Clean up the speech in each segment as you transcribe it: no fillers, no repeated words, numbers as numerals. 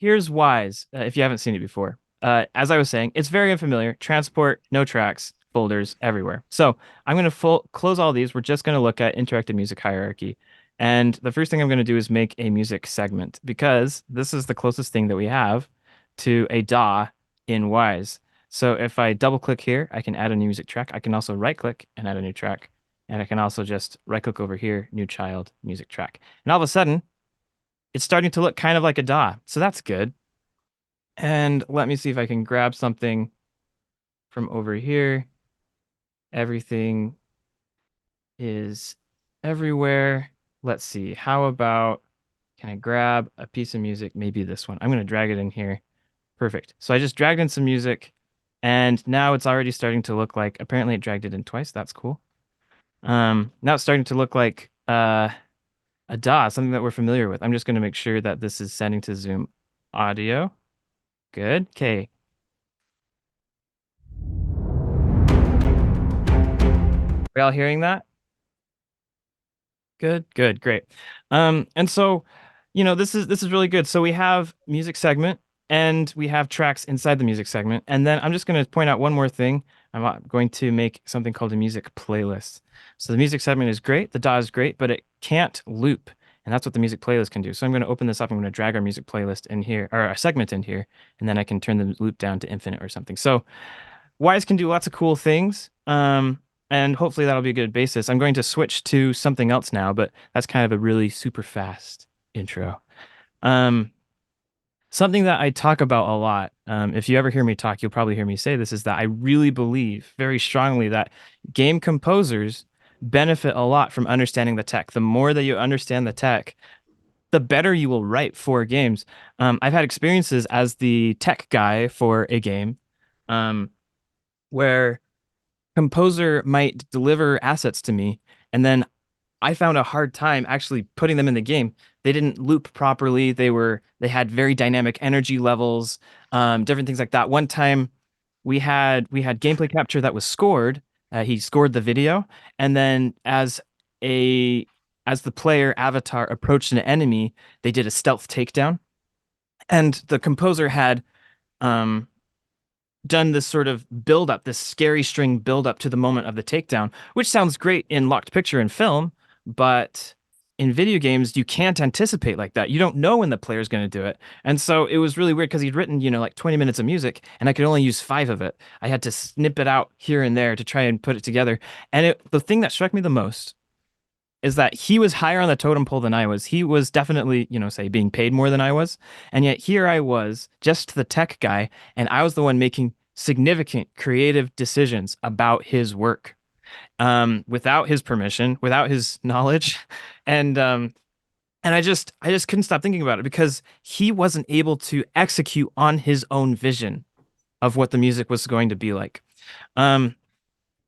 here's Wise, if you haven't seen it before. As I was saying, it's very unfamiliar. Transport, no tracks, folders everywhere. So I'm going to close all these. We're just going to look at interactive music hierarchy. And the first thing I'm going to do is make a music segment because this is the closest thing that we have to a DAW in Wise. So if I double click here, I can add a new music track. I can also right click and add a new track. And I can also just right click over here, new child music track. And all of a sudden, it's starting to look kind of like a DAW. So that's good. And let me see if I can grab something from over here. Everything is everywhere. Let's see. How about, can I grab a piece of music? Maybe this one. I'm going to drag it in here. Perfect. So I just dragged in some music and now it's already starting to look like, apparently it dragged it in twice. That's cool. Now it's starting to look like a DAW, something that we're familiar with. I'm just going to make sure that this is setting to Zoom audio. Good. Okay. Are y'all hearing that? Good, good, great. And so, this is really good. So we have music segment and we have tracks inside the music segment. And then I'm just going to point out one more thing. I'm going to make something called a music playlist. So the music segment is great, the DAW is great, but it can't loop. And that's what the music playlist can do. So I'm going to open this up. I'm going to drag our music playlist in here, or our segment in here, and then I can turn the loop down to infinite or something. So Wise can do lots of cool things. And hopefully that'll be a good basis. I'm going to switch to something else now, but that's kind of a really super fast intro. Um, Something that I talk about a lot, if you ever hear me talk, you'll probably hear me say this, is that I really believe very strongly that game composers benefit a lot from understanding the tech. The more that you understand the tech, the better you will write for games. I've had experiences as the tech guy for a game, um, where composer might deliver assets to me, and then I found a hard time actually putting them in the game. They didn't loop properly. They had very dynamic energy levels, different things like that. One time we had gameplay capture that was scored. He scored the video, and then a as the player avatar approached an enemy, they did a stealth takedown, and the composer had um, done this sort of build up, this scary string build up to the moment of the takedown, which sounds great in locked picture and film, but in video games, you can't anticipate like that. You don't know when the player's going to do it. And so it was really weird because he'd written, like 20 minutes of music and I could only use 5 of it. I had to snip it out here and there to try and put it together. And the thing that struck me the most is that he was higher on the totem pole than I was. He was definitely, say, being paid more than I was. And yet here I was, just the tech guy, and I was the one making significant creative decisions about his work, without his permission, without his knowledge. And I just couldn't stop thinking about it because he wasn't able to execute on his own vision of what the music was going to be like. Um,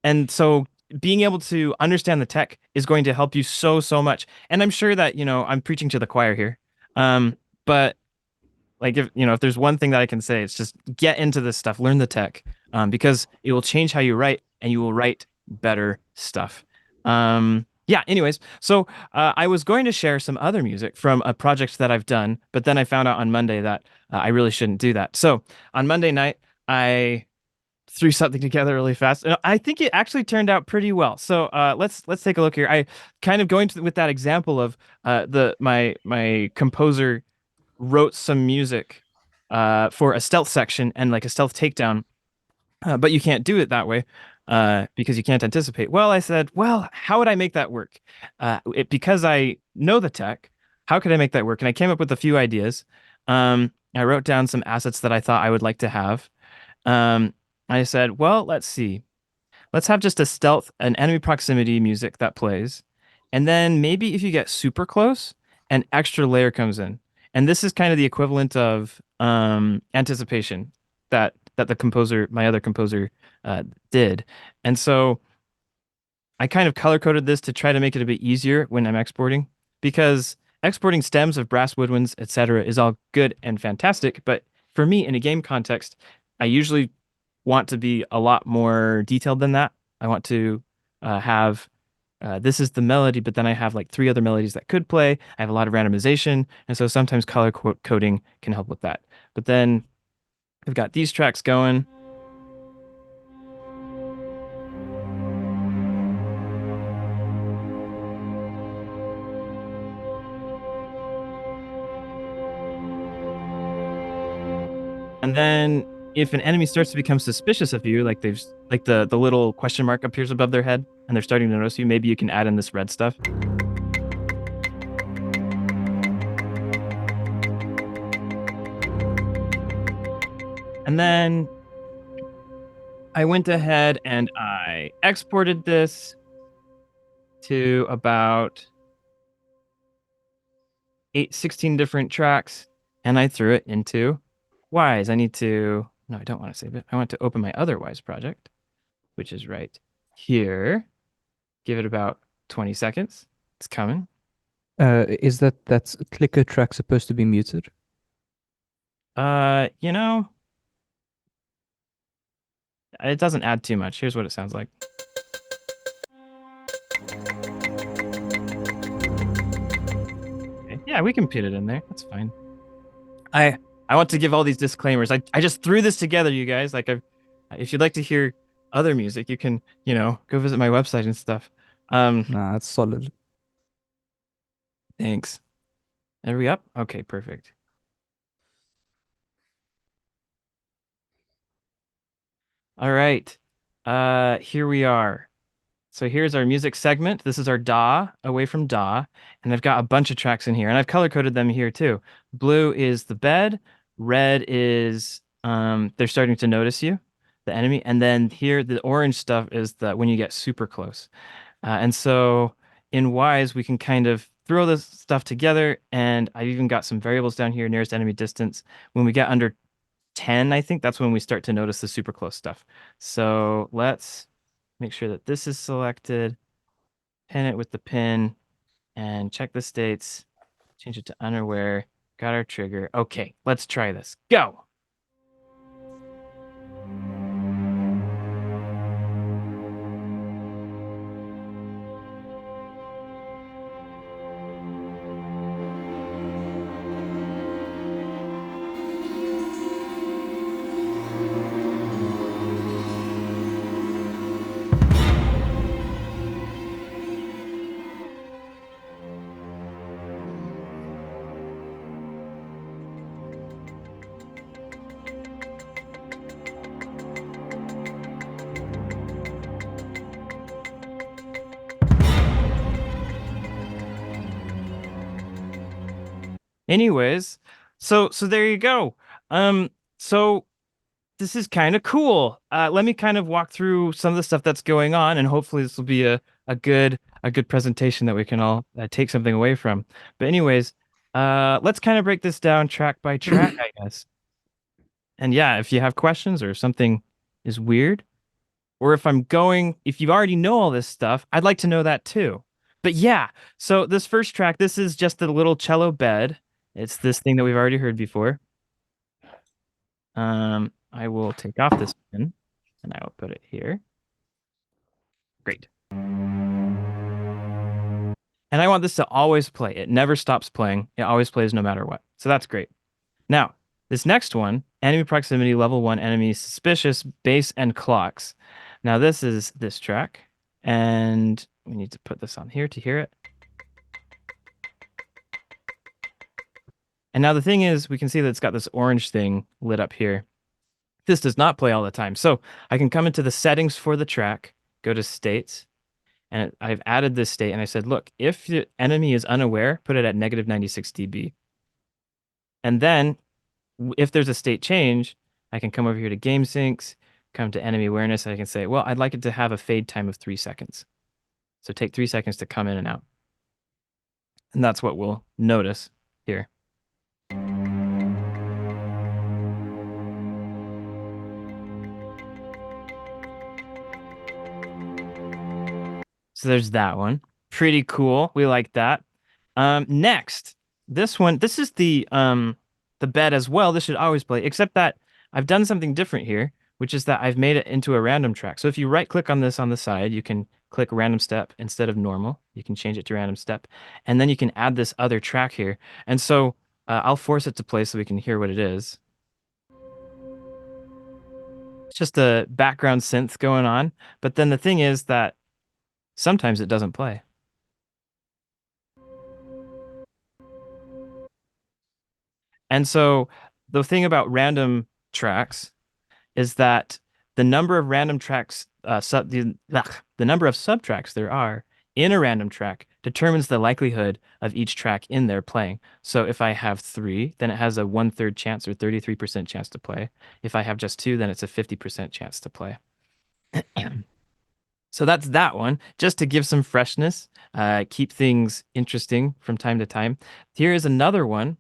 and so being able to understand the tech is going to help you so, so much. And I'm sure that, I'm preaching to the choir here. But like if there's one thing that I can say, it's just get into this stuff, learn the tech, because it will change how you write and you will write better stuff. Yeah, anyways, so I was going to share some other music from a project that I've done, but then I found out on Monday that I really shouldn't do that. So on Monday night, I threw something together really fast. And I think it actually turned out pretty well. So let's take a look here. I kind of going with that example of the my composer wrote some music for a stealth section and like a stealth takedown, but you can't do it that way because you can't anticipate. Well, I said, well, how would I make that work? Because I know the tech, how could I make that work? And I came up with a few ideas. I wrote down some assets that I thought I would like to have. Um, I said, well, let's see. Let's have just a stealth, an enemy proximity music that plays. And then maybe if you get super close, an extra layer comes in. And this is kind of the equivalent of anticipation that the composer, my other composer, did. And so I kind of color coded this to try to make it a bit easier when I'm exporting, because exporting stems of brass woodwinds, etc., is all good and fantastic. But for me, in a game context, I usually want to be a lot more detailed than that. I want to have this is the melody, but then I have like three other melodies that could play. I have a lot of randomization, and so sometimes coding can help with that. But then I've got these tracks going. And then if an enemy starts to become suspicious of you, like the little question mark appears above their head and they're starting to notice you, maybe you can add in this red stuff. And then I went ahead and I exported this to about 16 different tracks, and I threw it into Wise. No, I don't want to save it. I want to open my other Wise project, which is right here. Give it about 20 seconds. It's coming. Is that clicker track supposed to be muted? You know, it doesn't add too much. Here's what it sounds like. Okay. Yeah, we can put it in there. That's fine. I I want to give all these disclaimers. I just threw this together, you guys. If you'd like to hear other music, you can, go visit my website and stuff. Nah, that's solid. Thanks. Are we up? Okay, perfect. All right. Here we are. So here's our music segment. This is our DAW away from DAW, and I've got a bunch of tracks in here, and I've color coded them here too. Blue is the bed, red is they're starting to notice you, the enemy, and then here the orange stuff is the when you get super close. And so in Wise we can kind of throw this stuff together, and I've even got some variables down here, nearest enemy distance. When we get under 10, I think that's when we start to notice the super close stuff. So let's make sure that this is selected, pin it with the pin, and check the states, change it to unaware, got our trigger. Okay, let's try this. Go! Anyways, so there you go. So this is kind of cool. Let me kind of walk through some of the stuff that's going on, and hopefully this will be a good presentation that we can all take something away from. But anyways, let's kind of break this down track by track, I guess. And yeah, if you have questions or something is weird, or if you already know all this stuff, I'd like to know that too. But yeah, so this first track, this is just the little cello bed. It's this thing that we've already heard before. I will take off this pin and I will put it here. Great. And I want this to always play. It never stops playing. It always plays no matter what. So that's great. Now, this next one, enemy proximity, level 1, enemy suspicious, bass and clocks. Now this is this track, and we need to put this on here to hear it. And now the thing is, we can see that it's got this orange thing lit up here. This does not play all the time. So I can come into the settings for the track, go to states, and I've added this state, and I said, look, if the enemy is unaware, put it at negative 96 dB. And then if there's a state change, I can come over here to game syncs, come to enemy awareness, and I can say, well, I'd like it to have a fade time of 3 seconds. So take 3 seconds to come in and out. And that's what we'll notice here. So there's that one. Pretty cool. We like that. Next, this one, this is the bed as well. This should always play, except that I've done something different here, which is that I've made it into a random track. So if you right click on this on the side, you can click random step instead of normal. You can change it to random step. And then you can add this other track here. And so I'll force it to play so we can hear what it is. It's just a background synth going on. But then the thing is that sometimes it doesn't play. And so the thing about random tracks is that the number of random tracks, the number of subtracks there are in a random track determines the likelihood of each track in there playing. So if I have 3, then it has a 1/3 chance or 33% chance to play. If I have just 2, then it's a 50% chance to play. So that's that one, just to give some freshness, keep things interesting from time to time. Here is another one.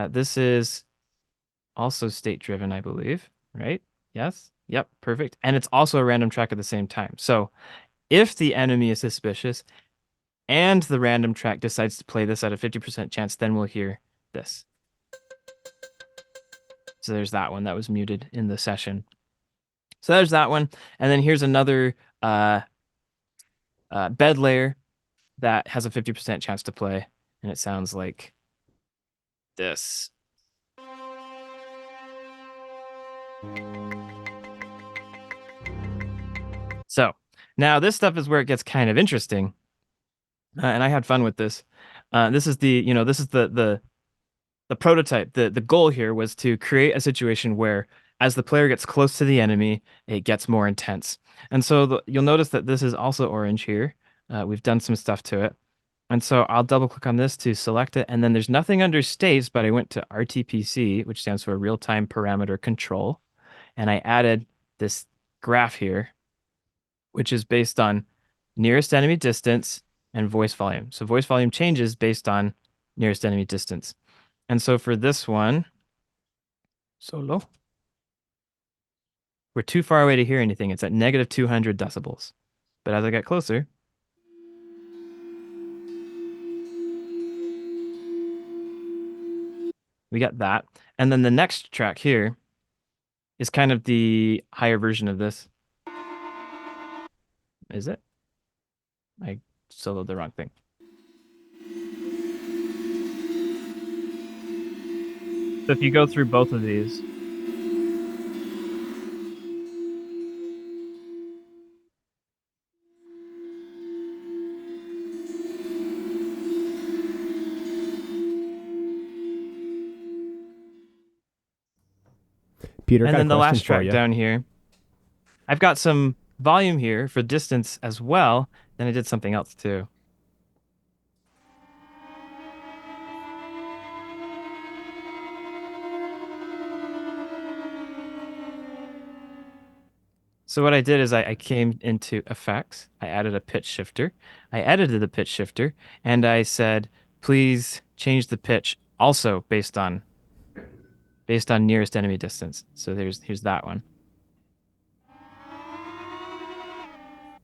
This is also state driven, I believe, right? Yes. Yep. Perfect. And it's also a random track at the same time. So if the enemy is suspicious and the random track decides to play this at a 50% chance, then we'll hear this. So there's that one that was muted in the session. So there's that one. And then here's another bed layer that has a 50% chance to play. And it sounds like this. So now this stuff is where it gets kind of interesting. And I had fun with this. This is the prototype. The goal here was to create a situation where as the player gets close to the enemy, it gets more intense. And so you'll notice that this is also orange here. We've done some stuff to it. And so I'll double click on this to select it. And then there's nothing under states, but I went to RTPC, which stands for real-time parameter control. And I added this graph here, which is based on nearest enemy distance and voice volume. So voice volume changes based on nearest enemy distance. And so for this one, solo, we're too far away to hear anything. It's at negative 200 decibels. But as I get closer, we got that. And then the next track here is kind of the higher version of this. Is it? I soloed the wrong thing. So if you go through both of these, Peter, and got a then the question last for track you. down here, I've got some volume here for distance as well. Then I did something else too. So what I did is I came into effects. I added a pitch shifter. I edited the pitch shifter and I said, please change the pitch also based on nearest enemy distance. So here's that one.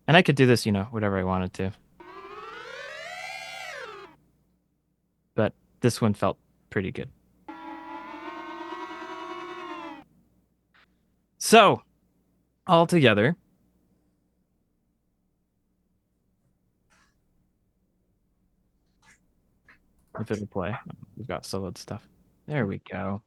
And I could do this, whatever I wanted to. But this one felt pretty good. So, all together, if it'll play, we've got soloed stuff. There we go.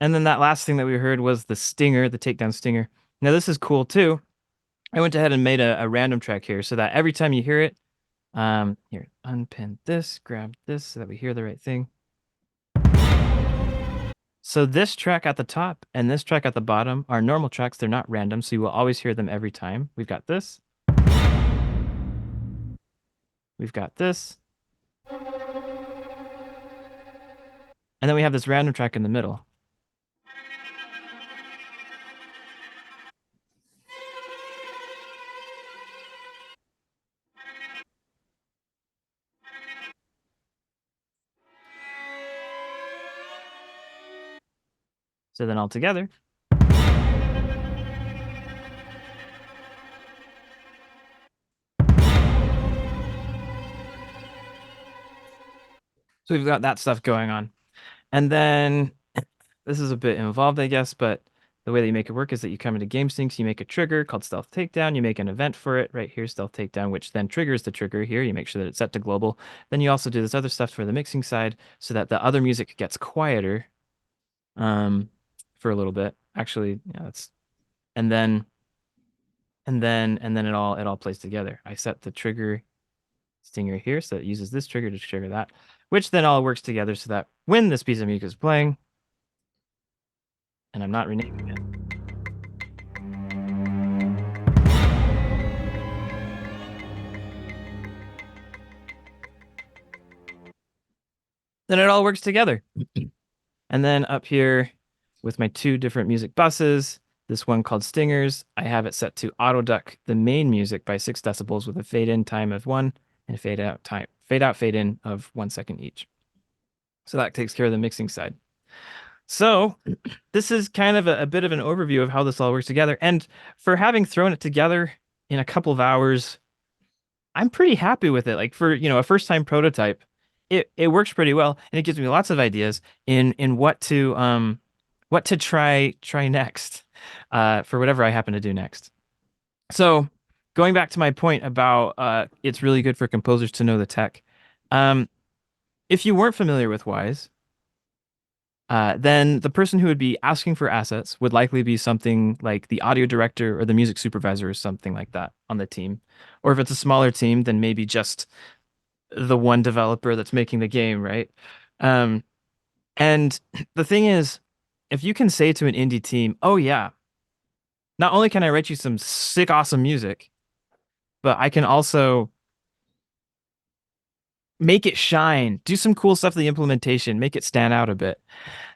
And then that last thing that we heard was the stinger, the takedown stinger. Now this is cool too. I went ahead and made a random track here so that every time you hear it, here, unpin this, grab this so that we hear the right thing. So this track at the top and this track at the bottom are normal tracks. They're not random, so you will always hear them every time. We've got this. We've got this. And then we have this random track in the middle. So then all together. So we've got that stuff going on. And then this is a bit involved, I guess, but the way that you make it work is that you come into game syncs, you make a trigger called stealth takedown, you make an event for it right here, stealth takedown, which then triggers the trigger here. You make sure that it's set to global. Then you also do this other stuff for the mixing side so that the other music gets quieter for a little bit. Actually, yeah, that's and then it all plays together. I set the trigger stinger here, so it uses this trigger to trigger that, which then all works together so that when this piece of music is playing, and I'm not renaming it. Then it all works together. And then up here with my two different music buses, this one called Stingers, I have it set to auto duck the main music by 6 decibels with a fade in time of 1 and fade out, fade in of 1 second each. So that takes care of the mixing side. So this is kind of a bit of an overview of how this all works together. And for having thrown it together in a couple of hours, I'm pretty happy with it. Like for, a first time prototype, it works pretty well, and it gives me lots of ideas in what to try next, for whatever I happen to do next. So going back to my point about it's really good for composers to know the tech. If you weren't familiar with Wwise, then the person who would be asking for assets would likely be something like the audio director or the music supervisor or something like that on the team. Or if it's a smaller team, then maybe just the one developer that's making the game, right? And the thing is, if you can say to an indie team, oh yeah, not only can I write you some sick, awesome music, but I can also make it shine, do some cool stuff to the implementation, make it stand out a bit.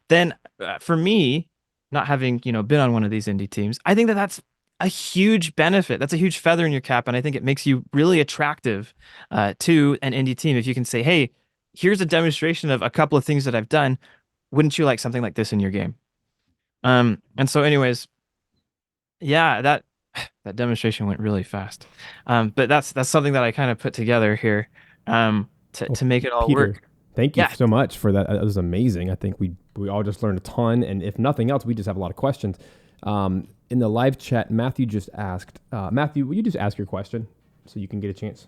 Then for me, not having, been on one of these indie teams, I think that that's a huge benefit. That's a huge feather in your cap. And I think it makes you really attractive to an indie team. If you can say, hey, here's a demonstration of a couple of things that I've done. Wouldn't you like something like this in your game? And so anyways, yeah, that demonstration went really fast. But that's something that I kind of put together here to make it all Peter, work. thank you Yeah. so much for that. That was amazing. I think we all just learned a ton, and if nothing else, we just have a lot of questions. In the live chat, Matthew just asked, Matthew, will you just ask your question so you can get a chance?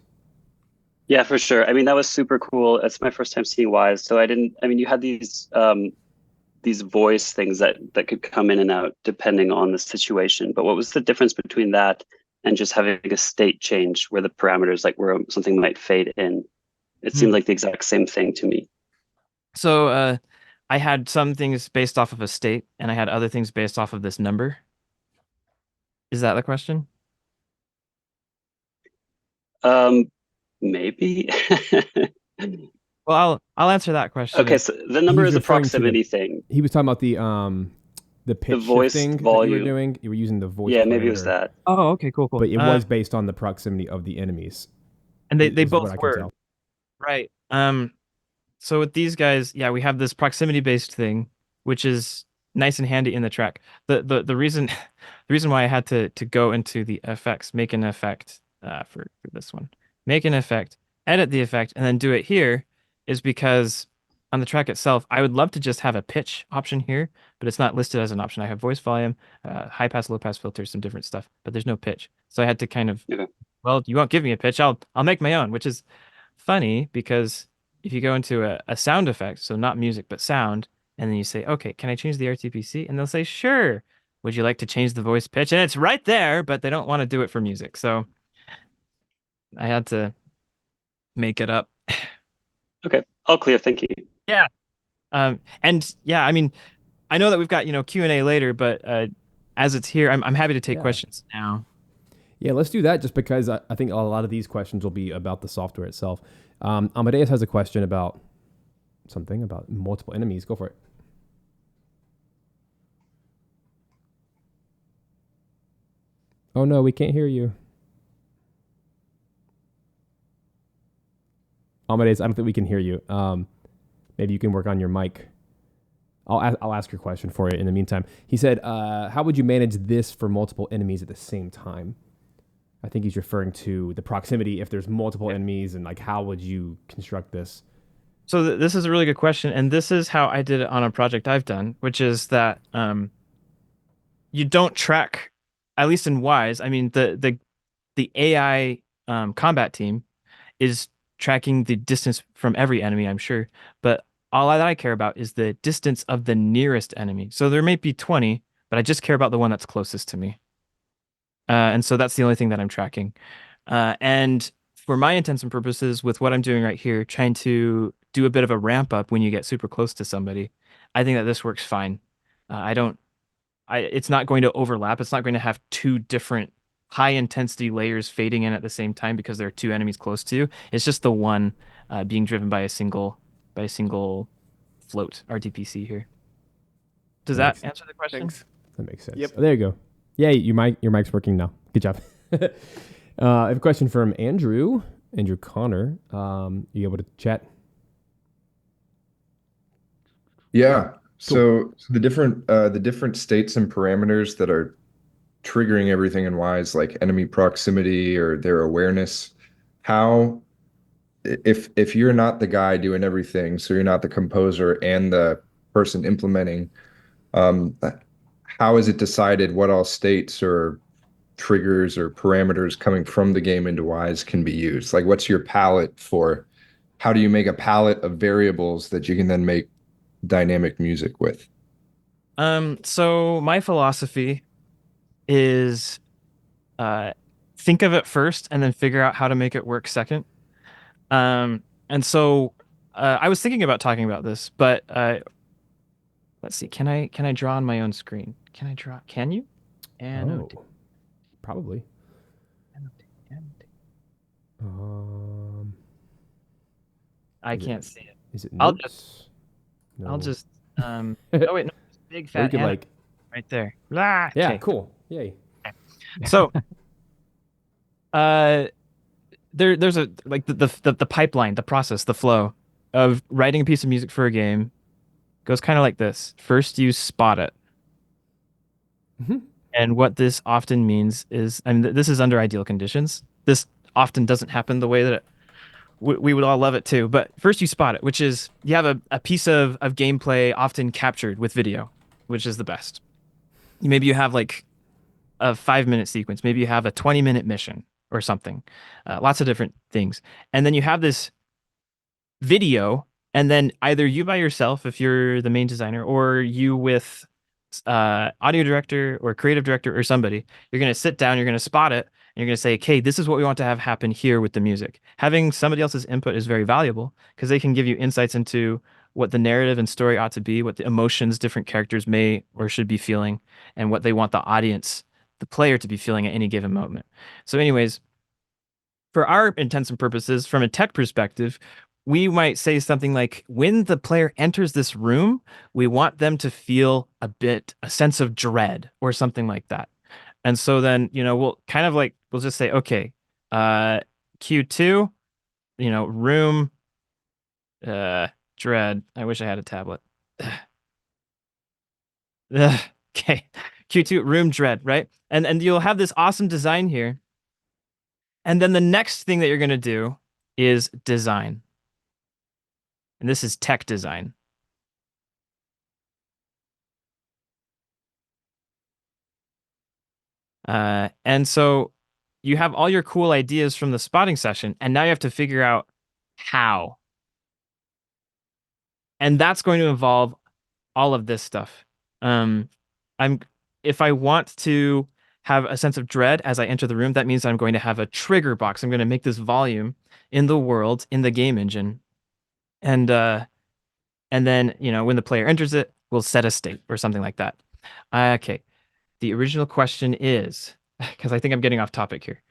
Yeah, for sure. I mean, that was super cool. It's my first time seeing Wise, so you had these voice things that could come in and out depending on the situation. But what was the difference between that and just having a state change where the parameters, like where something might fade in? It seemed like the exact same thing to me. So I had some things based off of a state, and I had other things based off of this number. Is that the question? Maybe. Well, I'll answer that question. Okay, so the number is a referring to proximity thing. He was talking about the pitch voice shifting that you volume. were doing. You were using the voice. Yeah, maybe it was parameter, that. Oh, okay, cool. but it was based on the proximity of the enemies. And they is what both I can were. tell. Right. So with these guys, yeah, we have this proximity based thing, which is nice and handy in the track. The reason the reason why I had to go into the effects, make an effect for this one, make an effect, edit the effect, and then do it here, is because on the track itself, I would love to just have a pitch option here, but it's not listed as an option. I have voice volume, high pass, low pass filters, some different stuff, but there's no pitch. So I had to kind of, Okay. well, you won't give me a pitch. I'll make my own, which is funny because if you go into a sound effect, so not music but sound, and then you say, okay, can I change the RTPC? And they'll say, sure. Would you like to change the voice pitch? And it's right there, but they don't want to do it for music. So I had to make it up. Okay, all clear. Thank you. Yeah. And yeah, I mean, I know that we've got, Q&A later, but as it's here, I'm happy to take questions now. Yeah, let's do that just because I think a lot of these questions will be about the software itself. Amadeus has a question about something about multiple enemies. Go for it. Oh no, we can't hear you. Amadeus, I don't think we can hear you. Maybe you can work on your mic. I'll ask your question for you in the meantime. He said, how would you manage this for multiple enemies at the same time? I think he's referring to the proximity. If there's multiple enemies, and like, how would you construct this? So this is a really good question, and this is how I did it on a project I've done, which is that you don't track, at least in Wise. I mean, the AI combat team is tracking the distance from every enemy, I'm sure, but all that I care about is the distance of the nearest enemy. So there may be 20, but I just care about the one that's closest to me. And so that's the only thing that I'm tracking. And for my intents and purposes, with what I'm doing right here, trying to do a bit of a ramp up when you get super close to somebody, I think that this works fine. I don't, it's not going to overlap. It's not going to have two different high intensity layers fading in at the same time because there are two enemies close to you. It's just the one being driven by a single float RTPC here. Does that answer the question? Thanks. That makes sense. Yep. Oh, there you go. Yay, your mic's working now. Good job. I have a question from Andrew Connor. You able to chat? Yeah. So the different states and parameters that are triggering everything in Wise, like enemy proximity or their awareness, how if you're not the guy doing everything, so you're not the composer and the person implementing, um, how is it decided what all states or triggers or parameters coming from the game into Wise can be used? Like, what's your palette for how do you make a palette of variables that you can then make dynamic music with? So my philosophy is think of it first and then figure out how to make it work second. And so I was thinking about talking about this, but let's see. Can I draw on my own screen? Can I draw? Can you? Annotate. Probably. Annotate. I Is it- can't see it. Is it I'll notes? I'll No. just oh wait, no, big Or you fat could annotate right there. Ah, yeah, okay. cool. Yay. So uh there's a like the pipeline, the process, the flow of writing a piece of music for a game goes kind of like this. First, you spot it. Mhm. And what this often means is, I mean, this is under ideal conditions. This often doesn't happen the way that we would all love it too. But first, you spot it, which is you have a piece of gameplay often captured with video, which is the best. Maybe you have like a 5 minute sequence. Maybe you have a 20-minute mission or something. Lots of different things. And then you have this video, and then either you by yourself, if you're the main designer, or you with audio director or creative director or somebody, you're going to sit down, you're going to spot it, and you're going to say, okay, this is what we want to have happen here with the music. Having somebody else's input is very valuable because they can give you insights into what the narrative and story ought to be, what the emotions different characters may or should be feeling, and what they want the audience, the player, to be feeling at any given moment. So anyways, for our intents and purposes, from a tech perspective, we might say something like, when the player enters this room, we want them to feel a sense of dread or something like that. And so then, we'll kind of like, we'll just say, okay, Q2, room, dread. I wish I had a tablet. Okay, Q2, room dread, right? And you'll have this awesome design here. And then the next thing that you're going to do is design. And this is tech design. And so you have all your cool ideas from the spotting session, and now you have to figure out how. And that's going to involve all of this stuff. If I want to have a sense of dread as I enter the room, that means I'm going to have a trigger box. I'm going to make this volume in the world, in the game engine. And then, when the player enters it, we'll set a state or something like that. Okay. The original question is, because I think I'm getting off topic here.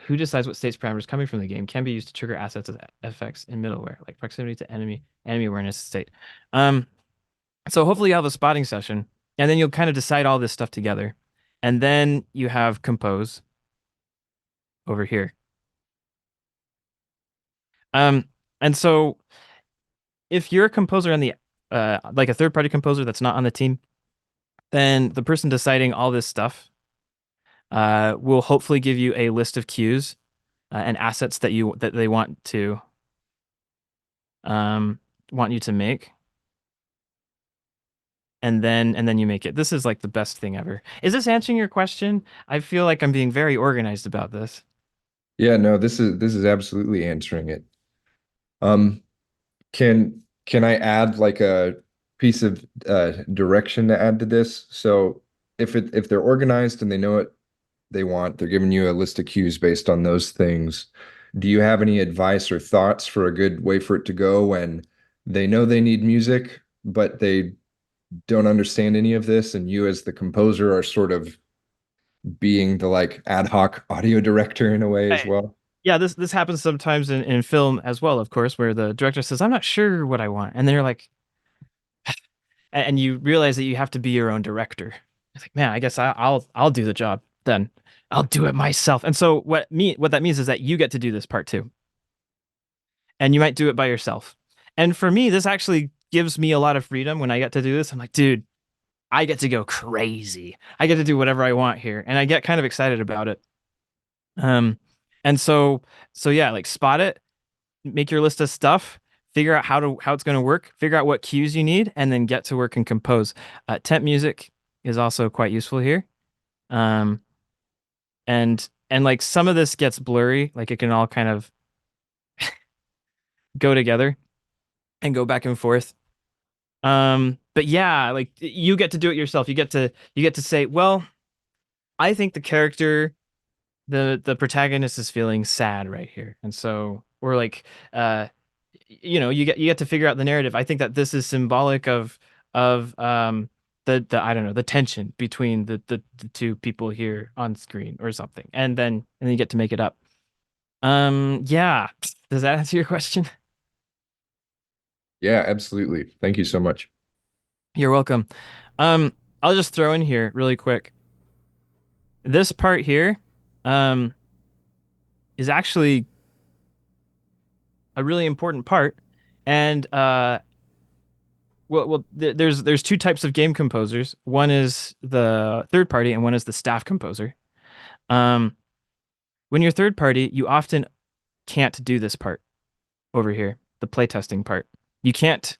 Who decides what states parameters coming from the game can be used to trigger assets as effects in middleware, like proximity to enemy awareness state? So hopefully you have a spotting session, and then you'll kind of decide all this stuff together. And then you have compose over here. And so if you're a composer on the like a third party composer that's not on the team, then the person deciding all this stuff will hopefully give you a list of cues and assets that they um, want you to make, and then you make it. This is like the best thing ever. Is this answering your question? I feel like I'm being very organized about this. Yeah, no, this is absolutely answering it. Um, can I add like a piece of direction to add to this? So if they're organized and they know what they want, they're giving you a list of cues based on those things. Do you have any advice or thoughts for a good way for it to go when they know they need music, but they don't understand any of this, and you as the composer are sort of being the like ad hoc audio director in a way as Hey, well? yeah, this happens sometimes in film as well, of course, where the director says, "I'm not sure what I want," and then you're like, and you realize that you have to be your own director. It's like, man, I guess I'll do the job then. I'll do it myself. And so what that means is that you get to do this part too, and you might do it by yourself. And for me, this actually gives me a lot of freedom when I get to do this. I'm like, dude, I get to go crazy. I get to do whatever I want here, and I get kind of excited about it. Um, and so yeah, like spot it, make your list of stuff, figure out how it's going to work, figure out what cues you need, and then get to work and compose. Temp music is also quite useful here. Um, and like some of this gets blurry, like it can all kind of go together and go back and forth. But yeah, like you get to do it yourself. You get to say, well, I think the character, the protagonist is feeling sad right here, and so or like you get to figure out the narrative. I think that this is symbolic of the I don't know, the tension between the two people here on screen or something, and then you get to make it up. Yeah, does that answer your question? Yeah, absolutely. Thank you so much. You're welcome. um I'll just throw in here really quick, this part here um is actually a really important part. And there's two types of game composers. One is the third party, and one is the staff composer. Um, when you're third party, you often can't do this part over here, the playtesting part. You can't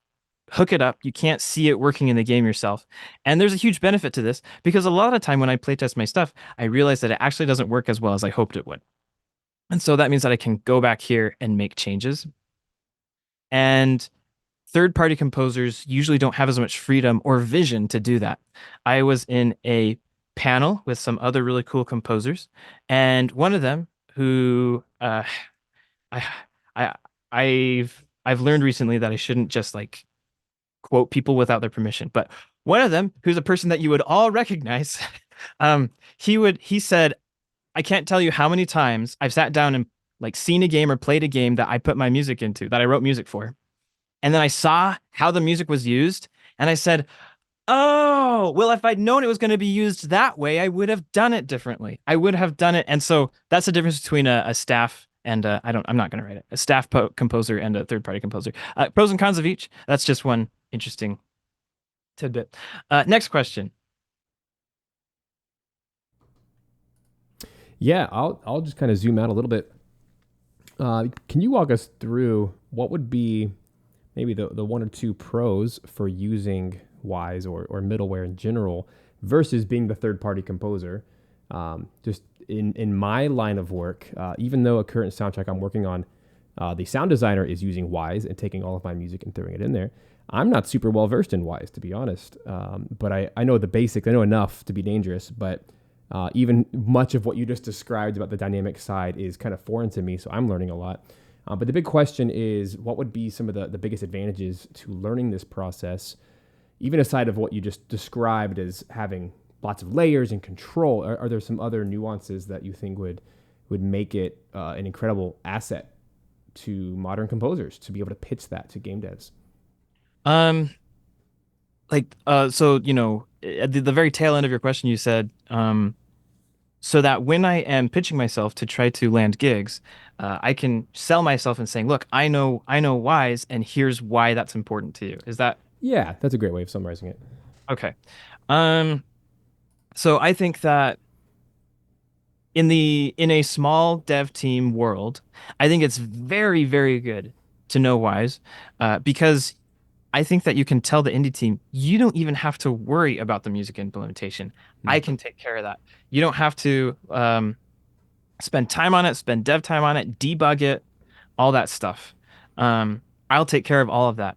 hook it up. You can't see it working in the game yourself. And there's a huge benefit to this because a lot of the time when I playtest my stuff, I realize that it actually doesn't work as well as I hoped it would. And so that means that I can go back here and make changes. And third party composers usually don't have as much freedom or vision to do that. I was in a panel with some other really cool composers, and one of them who I I I've learned recently that I shouldn't just like quote people without their permission. But one of them, who's a person that you would all recognize, he said, "I can't tell you how many times I've sat down and like seen a game or played a game that I put my music into, that I wrote music for. And then I saw how the music was used, and I said, oh, well, if I'd known it was going to be used that way, I would have done it differently. I would have done it." And so that's the difference between a staff and I'm not going to write it, a staff composer and a third party composer. Pros and cons of each. That's just one interesting tidbit. Next question. Yeah, I'll just kind of zoom out a little bit. Can you walk us through what would be maybe the one or two pros for using Wwise or middleware in general versus being the third party composer? Just in my line of work, even though a current soundtrack I'm working on, the sound designer is using Wwise and taking all of my music and throwing it in there. I'm not super well versed in Wwise, to be honest, but I know the basics. I know enough to be dangerous, but even much of what you just described about the dynamic side is kind of foreign to me, so I'm learning a lot. But the big question is, what would be some of the biggest advantages to learning this process, even aside of what you just described as having lots of layers and control? Are there some other nuances that you think would make it an incredible asset to modern composers to be able to pitch that to game devs? Um, so at the very tail end of your question, you said, so that when I am pitching myself to try to land gigs, I can sell myself and saying, "Look, I know Wwise, and here's why that's important to you." Is that Yeah, that's a great way of summarizing it. Okay. Um, so I think that in a small dev team world, I think it's very, very good to know Wise, because I think that you can tell the indie team you don't even have to worry about the music implementation. Hmm. I can take care of that. You don't have to spend time on it, spend dev time on it, debug it, all that stuff. I'll take care of all of that.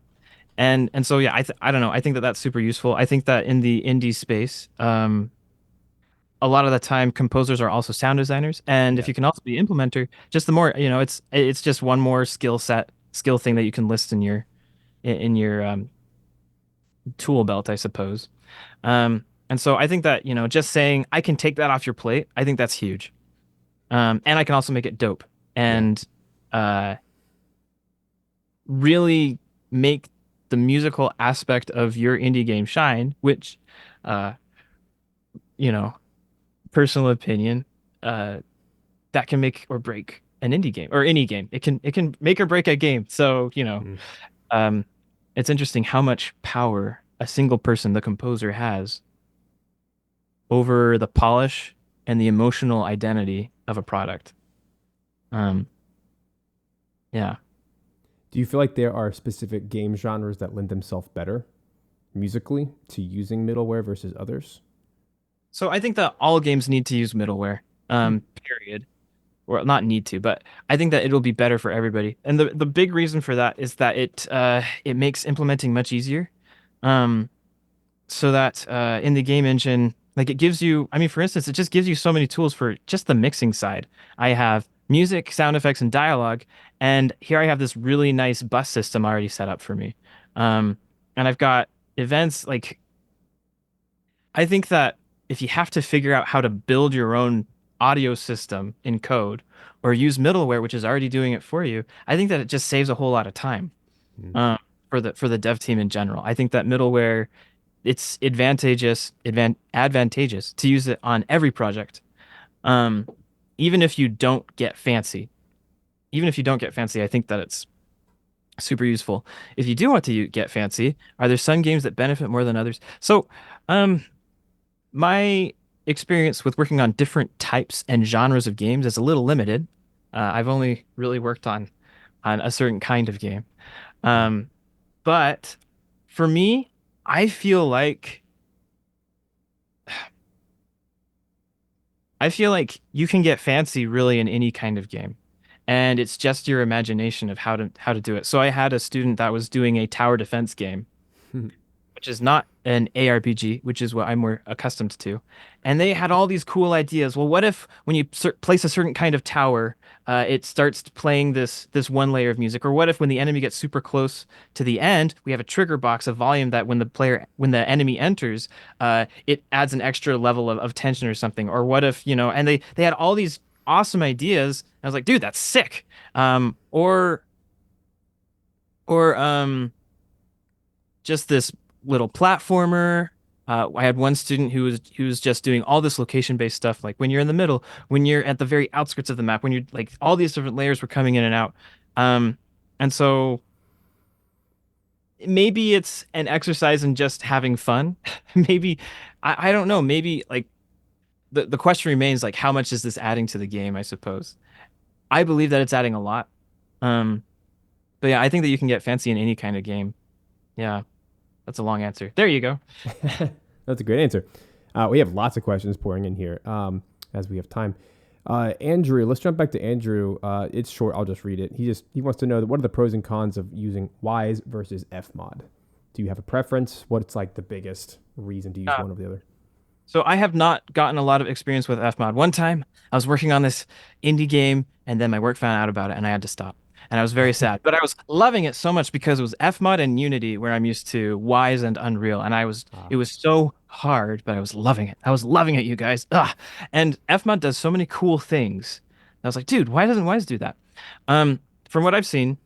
And so yeah, I don't know. I think that that's super useful. I think that in the indie space, a lot of the time composers are also sound designers, and if Yeah. you can also be implementer, just the more, it's just one more skill thing that you can list in your tool belt, I suppose. And so I think that, just saying I can take that off your plate, I think that's huge. And I can also make it dope Yeah. and uh, really make the musical aspect of your indie game shine, which, uh, you know, personal opinion, uh, that can make or break an indie game or any game. It can make or break a game. So, Mm. um, it's interesting how much power a single person, the composer, has over the polish and the emotional identity of a product. Um, yeah. Do you feel like there are specific game genres that lend themselves better musically to using middleware versus others? So I think that all games need to use middleware. Period. Well, not need to, but I think that it'll be better for everybody. And the big reason for that is that it makes implementing much easier. Um, so that in the game engine, like it gives you, I mean, for instance, it just gives you so many tools for just the mixing side. I have music, sound effects, and dialogue, and here I have this really nice bus system already set up for me. Um, and I've got events like I think that if you have to figure out how to build your own audio system in code or use middleware, which is already doing it for you, I think that it just saves a whole lot of time Mm. for the dev team in general. I think that middleware it's advantageous to use it on every project, um, even if you don't get fancy. Even if you don't get fancy, I think that it's super useful. If you do want to get fancy, are there some games that benefit more than others? So, um, my experience with working on different types and genres of games is a little limited. I've only really worked on a certain kind of game. Mm. Um, but for me, I feel like I feel like you can get fancy really in any kind of game. And it's just your imagination of how to do it. So I had a student that was doing a tower defense game, which is not an ARPG, which is what I'm more accustomed to. And they had all these cool ideas. Well, what if when you place a certain kind of tower, it starts playing this one layer of music? Or what if when the enemy gets super close to the end, we have a trigger box of volume that when the enemy enters, it adds an extra level of tension or something? Or what if, and they had all these awesome ideas. I was like, dude, that's sick. Or just this little platformer. I had one student who was just doing all this location-based stuff, like when you're in the middle, when you're at the very outskirts of the map, when you're like all these different layers were coming in and out. And so maybe it's an exercise in just having fun. Maybe I don't know. Maybe like the question remains like how much is this adding to the game, I suppose. I believe that it's adding a lot. Um, but yeah, I think that you can get fancy in any kind of game. Yeah, that's a long answer. There you go. That's a great answer. We have lots of questions pouring in here as we have time. Andrew, let's jump back to Andrew. It's short. I'll just read it. He wants to know what are the pros and cons of using Wise versus FMOD. Do you have a preference? What's like the biggest reason to use one over the other? So I have not gotten a lot of experience with FMOD. One time I was working on this indie game and then my work found out about it and I had to stop. And I was very sad. But I was loving it so much because it was FMOD and Unity where I'm used to Wise and Unreal. And it was so hard, but I was loving it. I was loving it, you guys. Ugh. And FMOD does so many cool things. I was like, dude, why doesn't Wise do that? From what I've seen,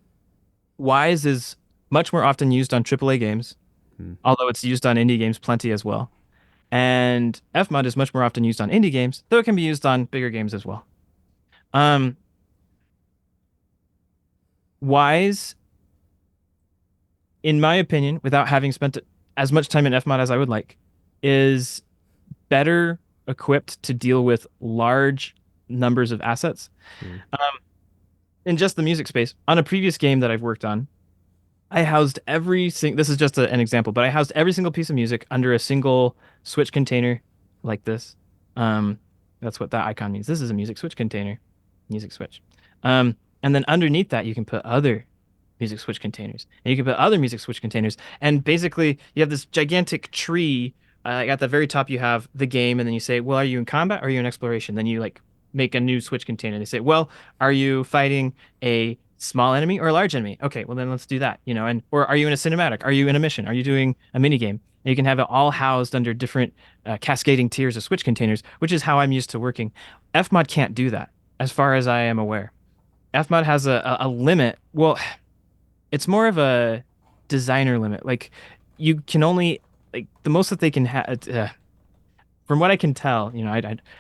Wise is much more often used on AAA games, Hmm. although it's used on indie games plenty as well. And FMOD is much more often used on indie games, though it can be used on bigger games as well. Um, Wise in my opinion, without having spent as much time in FMOD as I would like, is better equipped to deal with large numbers of assets. Hmm. In just the music space, on a previous game that I've worked on, I housed this is just an example, but I housed every single piece of music under a single switch container like this. Um, that's what that icon means. This is a music switch container, music switch. And then underneath that, you can put other music switch containers, and you can put other music switch containers, and basically you have this gigantic tree. At the very top, you have the game, and then you say, "Well, are you in combat or are you in exploration?" Then you like make a new switch container. They say, "Well, are you fighting a small enemy or a large enemy?" Okay, well then let's do that, and or are you in a cinematic? Are you in a mission? Are you doing a mini game? And you can have it all housed under different cascading tiers of switch containers, which is how I'm used to working. FMOD can't do that, as far as I am aware. FMOD has a limit. Well, it's more of a designer limit. Like you can only like the most that they can have. From what I can tell,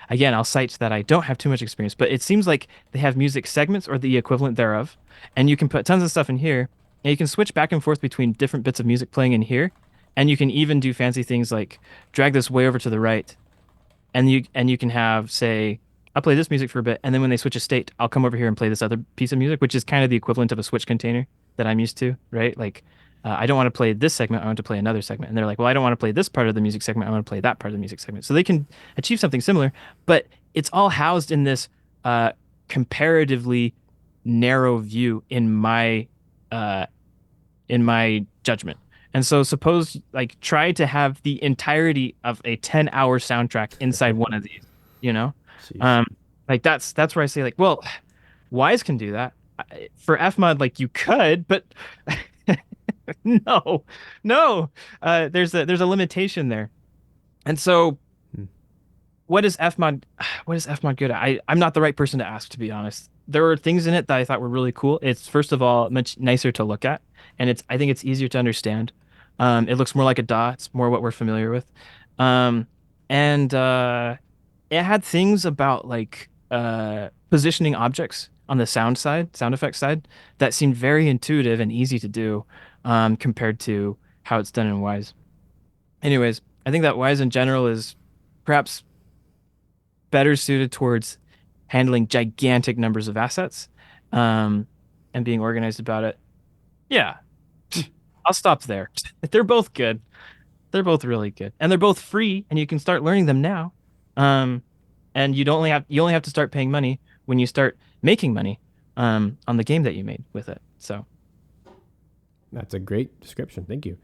again, I'll cite that I don't have too much experience, but it seems like they have music segments or the equivalent thereof, and you can put tons of stuff in here, and you can switch back and forth between different bits of music playing in here, and you can even do fancy things like drag this way over to the right, and you can have, say, I'll play this music for a bit, and then when they switch a state, I'll come over here and play this other piece of music, which is kind of the equivalent of a switch container that I'm used to, right? Like, I don't want to play this segment, I want to play another segment. And they're like, well, I don't want to play this part of the music segment, I want to play that part of the music segment. So they can achieve something similar, but it's all housed in this comparatively narrow view uh, in my judgment. And so suppose like try to have the entirety of a 10-hour soundtrack inside one of these, you know? Jeez. Like that's where I say like, well, Wise can do that. For FMOD, like you could, but no, no. There's a limitation there. And so Hmm. what is FMOD what is FMOD good at? I'm not the right person to ask, to be honest. There were things in it that I thought were really cool. It's first of all much nicer to look at, and I think it's easier to understand. It looks more like a DAW. It's more what we're familiar with. Um, and it had things about like positioning objects on the sound effects side, that seemed very intuitive and easy to do compared to how it's done in Wise. Anyways, I think that Wise in general is perhaps better suited towards handling gigantic numbers of assets um, and being organized about it. Yeah, I'll stop there. They're both good. They're both really good, and they're both free, and you can start learning them now. Um, and you only have to start paying money when you start making money on the game that you made with it. So That's a great description. Thank you.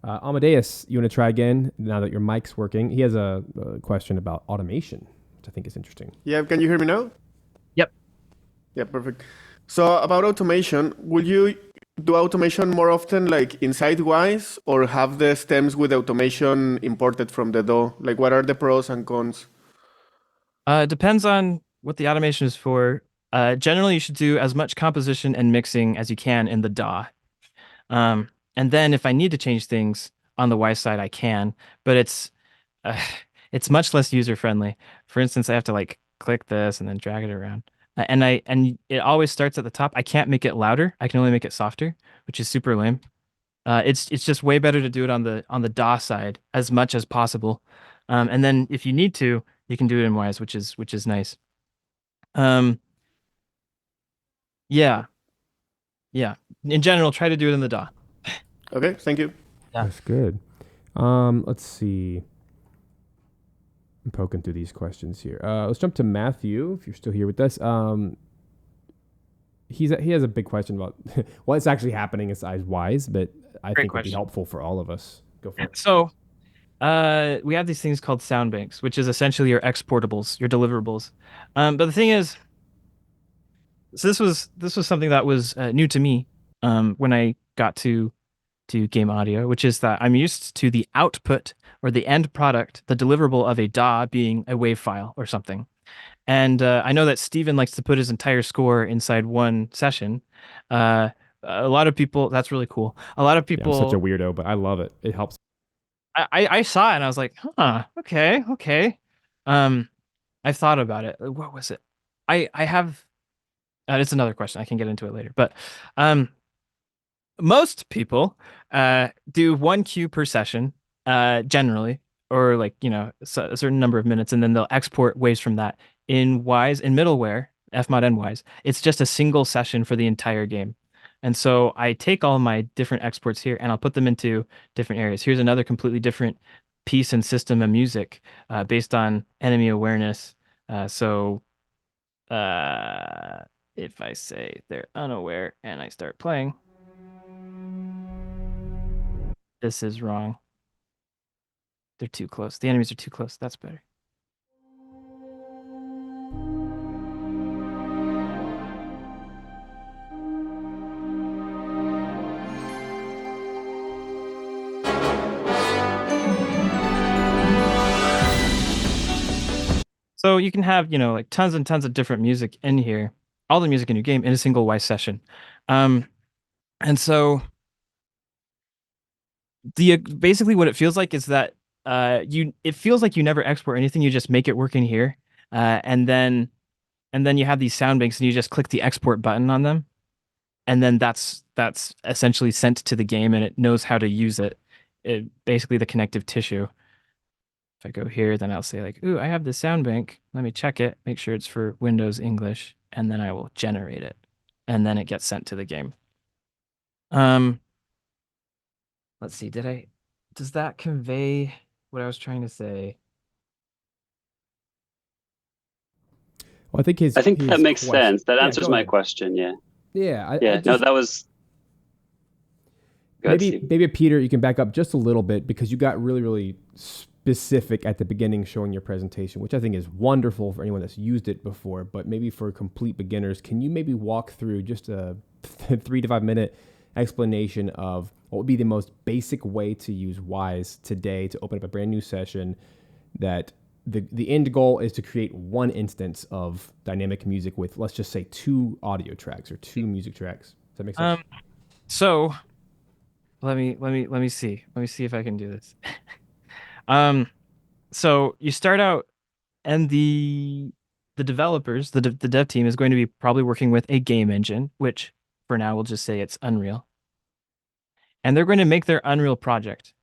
Amadeus, you want to try again now that your mic's working? He has a question about automation, which I think is interesting. Yeah, can you hear me now? yep. Yeah, perfect. So about automation, will you do automation more often like inside Wise or have the stems with automation imported from the DAW? Like what are the pros and cons? It depends on what the automation is for. Generally, you should do as much composition and mixing as you can in the DAW. And then if I need to change things on the Y side, I can, but uh, it's much less user friendly. For instance, I have to like click this and then drag it around. And it always starts at the top. I can't make it louder. I can only make it softer, which is super lame. It's just way better to do it on the DAW side as much as possible. And then if you need to, you can do it in Wise, which is nice. Um, yeah, yeah. In general, try to do it in the DAW. Okay, thank you. Yeah. That's good. Let's see. I'm poking through these questions here. Let's jump to Matthew, if you're still here with us. He has a big question about what's actually happening inside Wise, but I think would be question. helpful for all of us. Go for it. So, we have these things called sound banks, which is essentially your exportables, your deliverables. But the thing is, so this was something that was new to me when I got to game audio, which is that I'm used to the output or the end product, the deliverable of a DAW being a WAV file or something. And I know that Steven likes to put his entire score inside one session. A lot of people, that's really cool. A lot of Yeah, people, I'm such a weirdo, but I love it. It helps. I saw it and I was like, huh, okay. I've thought about it. What was it? I have, it's another question. I can get into it later. But most people do 1 queue per session, generally, or like, a certain number of minutes, and then they'll export waves from that. In Wise, in middleware, FMOD and Wise, it's just a single session for the entire game. And so I take all my different exports here and I'll put them into different areas. Here's another completely different piece and system of music based on enemy awareness. So if I say they're unaware and I start playing, this is wrong. They're too close. The enemies are too close. That's better. So you can have, like tons and tons of different music in here, all the music in your game in a single Wise session. And so basically what it feels like is that it feels like you never export anything, you just make it work in here. And then you have these sound banks and you just click the export button on them. And then that's essentially sent to the game and it knows how to use it. Basically the connective tissue. If I go here, then I'll say like, ooh, I have this sound bank. Let me check it, make sure it's for Windows English, and then I will generate it. And then it gets sent to the game. Let's see, does that convey what I was trying to say? Well, I think that makes sense. That answers go my ahead. question. Yeah. Yeah. No, that was. Go ahead, Steve. Maybe Peter, you can back up just a little bit because you got really, really specific at the beginning showing your presentation, which I think is wonderful for anyone that's used it before. But maybe for complete beginners, can you maybe walk through just a 3 to 5 minute explanation of what would be the most basic way to use Wise today to open up a brand new session that the end goal is to create one instance of dynamic music with, let's just say, 2 audio tracks or 2 music tracks. Does that make sense? So let me see. Let me see if I can do this. So you start out and the developers, the dev team is going to be probably working with a game engine, which for now we'll just say it's Unreal. And they're going to make their Unreal project.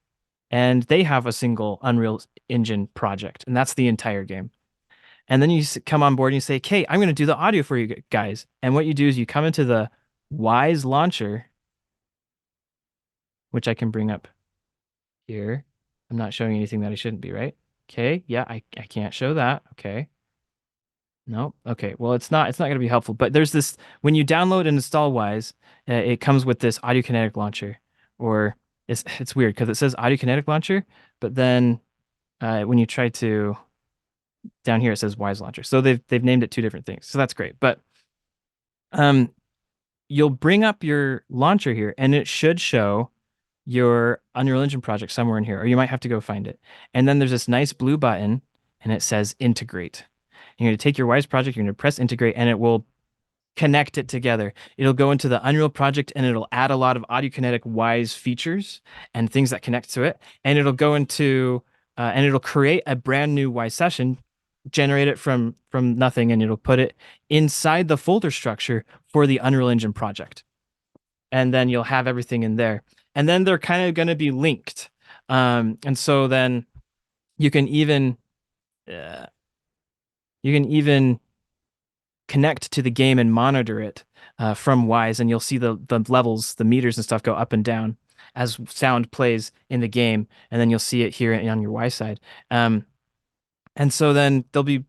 And they have a single Unreal Engine project, and that's the entire game. And then you come on board and you say, okay, I'm going to do the audio for you guys. And what you do is you come into the Wise launcher, which I can bring up here. I'm not showing anything that I shouldn't be, right? Okay, yeah, I can't show that. Okay. No. Okay. Well, it's not going to be helpful, but there's this, when you download and install Wise, it comes with this Audio Kinetic launcher, or it's weird because it says Audio Kinetic launcher, but then when you try to, down here it says Wise launcher. So they've named it 2 different things. So that's great. But you'll bring up your launcher here and it should show your Unreal Engine project somewhere in here, or you might have to go find it. And then there's this nice blue button and it says integrate. You're going to take your Wise project, you're going to press integrate, and it will connect it together. It'll go into the Unreal project and it'll add a lot of Audio Kinetic Wise features and things that connect to it. And it'll go into, and it'll create a brand new Wise session, generate it from nothing, and it'll put it inside the folder structure for the Unreal Engine project. And then you'll have everything in there. And then they're kind of going to be linked. And so then you can even connect to the game and monitor it from Wise, and you'll see the levels, the meters and stuff go up and down as sound plays in the game, and then you'll see it here on your Wise side. And so then there'll be,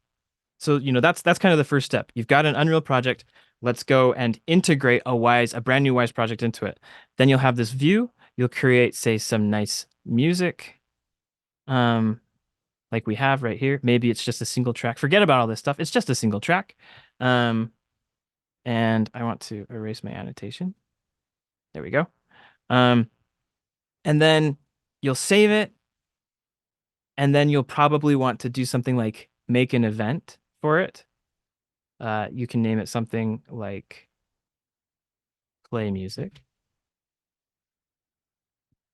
so that's kind of the first step. You've got an Unreal project. Let's go and integrate a brand new Wise project into it. Then you'll have this view. You'll create, say, some nice music. Like we have right here. Maybe it's just a single track. Forget about all this stuff. It's just a single track. And I want to erase my annotation. There we go. And then you'll save it. And then you'll probably want to do something like make an event for it. You can name it something like play music.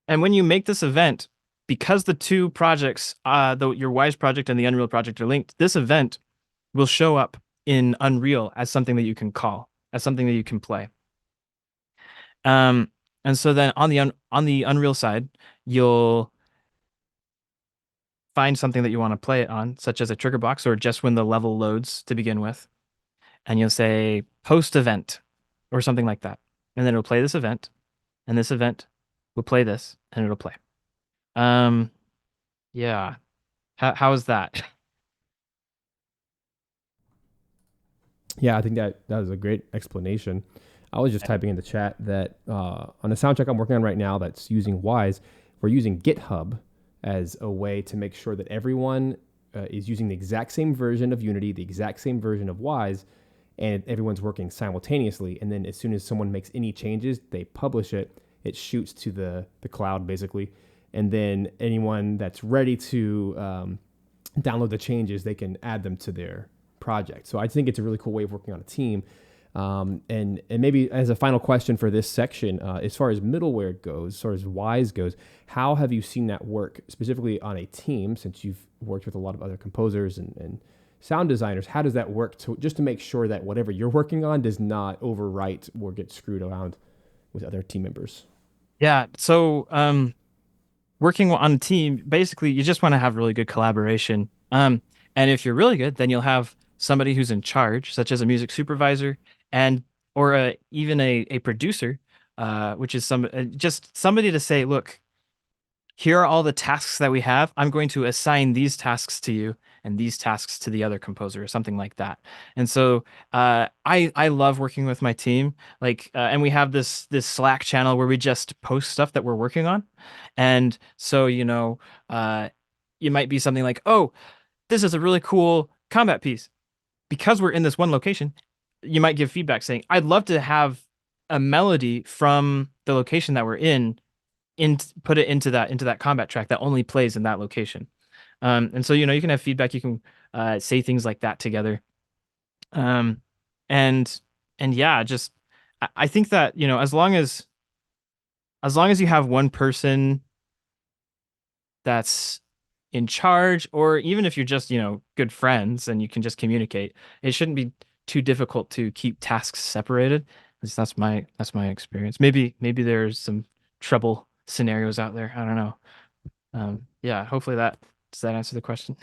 And when you make this event, because the 2 projects, your Wise project and the Unreal project are linked, this event will show up in Unreal as something that you can call, as something that you can play. And so then on the Unreal side, you'll find something that you want to play it on, such as a trigger box or just when the level loads to begin with. And you'll say post event or something like that. And then it'll play this event, and this event will play this, and it'll play. Yeah. How is that? Yeah, I think that was a great explanation. I was just typing in the chat that on a soundtrack I'm working on right now that's using Wwise, we're using GitHub as a way to make sure that everyone is using the exact same version of Unity, the exact same version of Wwise, and everyone's working simultaneously. And then as soon as someone makes any changes, they publish it. It shoots to the cloud basically. And then anyone that's ready to download the changes, they can add them to their project. So I think it's a really cool way of working on a team. And maybe as a final question for this section, as far as middleware goes, as far as Wwise goes, how have you seen that work specifically on a team, since you've worked with a lot of other composers and sound designers? How does that work just to make sure that whatever you're working on does not overwrite or get screwed around with other team members? Yeah. So working on a team, basically you just want to have really good collaboration. And if you're really good, then you'll have somebody who's in charge, such as a music supervisor and or even a producer, which is just somebody to say, look, here are all the tasks that we have. I'm going to assign these tasks to you and these tasks to the other composer or something like that. And so I love working with my team. And we have this Slack channel where we just post stuff that we're working on. And so, you might be something like, oh, this is a really cool combat piece. Because we're in this one location, you might give feedback saying, I'd love to have a melody from the location that we're put it into that combat track that only plays in that location. And so, you can have feedback. You can say things like that together. And yeah, just I think that, as long as you have one person that's in charge, or even if you're just, good friends and you can just communicate, it shouldn't be too difficult to keep tasks separated. At least that's my experience. Maybe there's some trouble scenarios out there. I don't know. Yeah, hopefully does that answer the question?